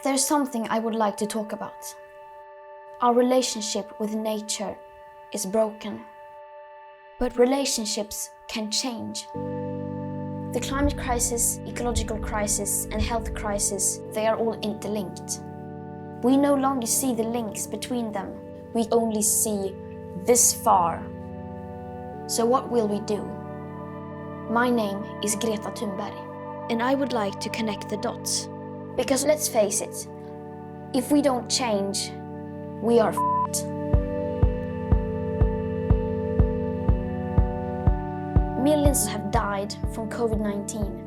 There's something I would like to talk about. Our relationship with nature is broken. But relationships can change. The climate crisis, ecological crisis, and health crisis, they are all interlinked. We no longer see the links between them. We only see this far. So what will we do? My name is Greta Thunberg, and I would like to connect the dots. Because let's face it, if we don't change, we are f***ed. Millions have died from COVID-19.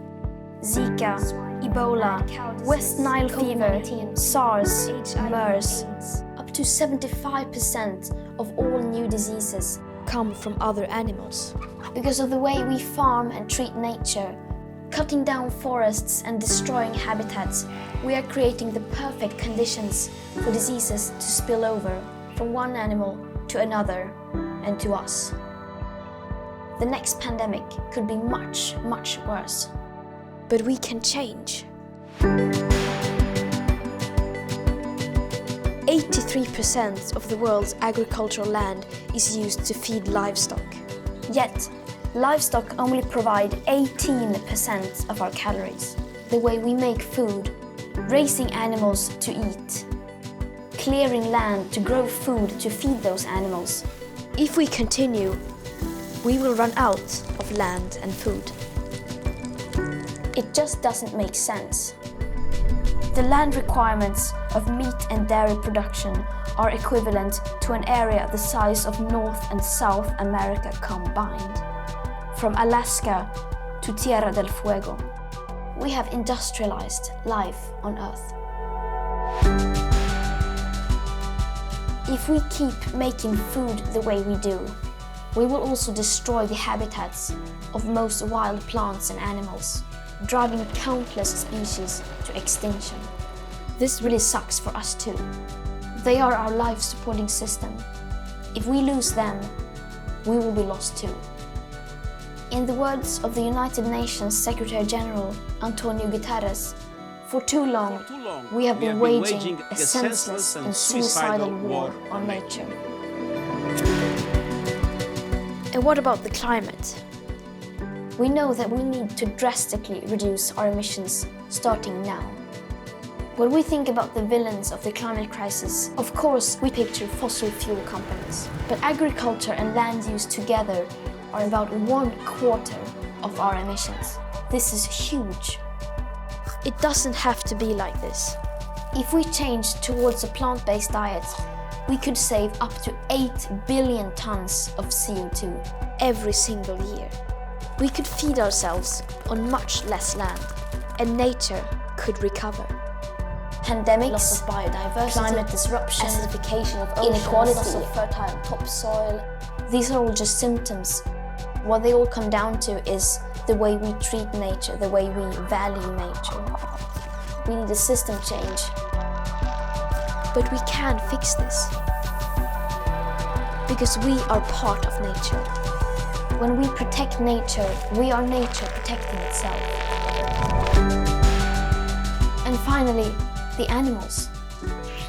Zika, Ebola, West Nile fever, SARS, MERS. Up to 75% of all new diseases come from other animals. Because of the way we farm and treat nature, cutting down forests and destroying habitats, we are creating the perfect conditions for diseases to spill over from one animal to another and to us. The next pandemic could be much, much worse. But we can change. 83% of the world's agricultural land is used to feed livestock. Yet, livestock only provide 18% of our calories. The way we make food, raising animals to eat, clearing land to grow food to feed those animals. If we continue, we will run out of land and food. It just doesn't make sense. The land requirements of meat and dairy production are equivalent to an area the size of North and South America combined. From Alaska to Tierra del Fuego. We have industrialized life on Earth. If we keep making food the way we do, we will also destroy the habitats of most wild plants and animals, driving countless species to extinction. This really sucks for us too. They are our life-supporting system. If we lose them, we will be lost too. In the words of the United Nations Secretary General Antonio Guterres, for too long we have been waging a senseless and suicidal war on nature. And what about the climate? We know that we need to drastically reduce our emissions starting now. When we think about the villains of the climate crisis, of course we picture fossil fuel companies. But agriculture and land use together are about 1/4 of our emissions. This is huge. It doesn't have to be like this. If we change towards a plant-based diet, we could save up to 8 billion tons of CO2 every single year. We could feed ourselves on much less land, and nature could recover. Pandemics, loss of biodiversity, climate disruption, acidification of oceans, inequality, loss of fertile topsoil. These are all just symptoms. What they all come down to is the way we treat nature, the way we value nature. We need a system change. But we can fix this. Because we are part of nature. When we protect nature, we are nature protecting itself. And finally, the animals.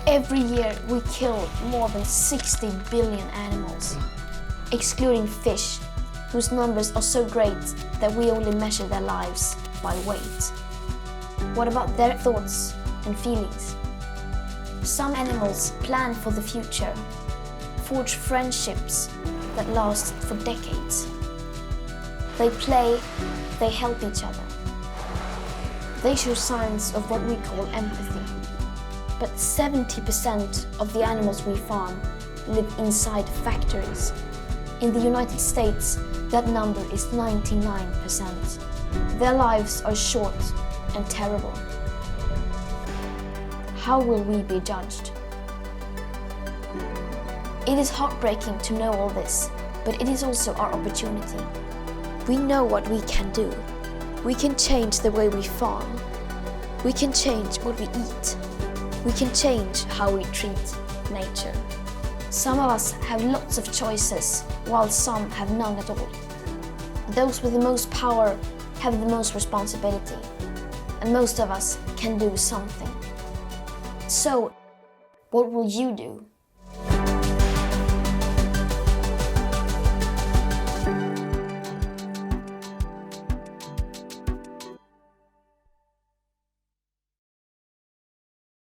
Every year we kill more than 60 billion animals, excluding fish, whose numbers are so great that we only measure their lives by weight. What about their thoughts and feelings? Some animals plan for the future, forge friendships that last for decades. They play, they help each other. They show signs of what we call empathy. But 70% of the animals we farm live inside factories. In the United States, that number is 99%. Their lives are short and terrible. How will we be judged? It is heartbreaking to know all this, but it is also our opportunity. We know what we can do. We can change the way we farm. We can change what we eat. We can change how we treat nature. Some of us have lots of choices, while some have none at all. Those with the most power have the most responsibility, and most of us can do something. So, what will you do?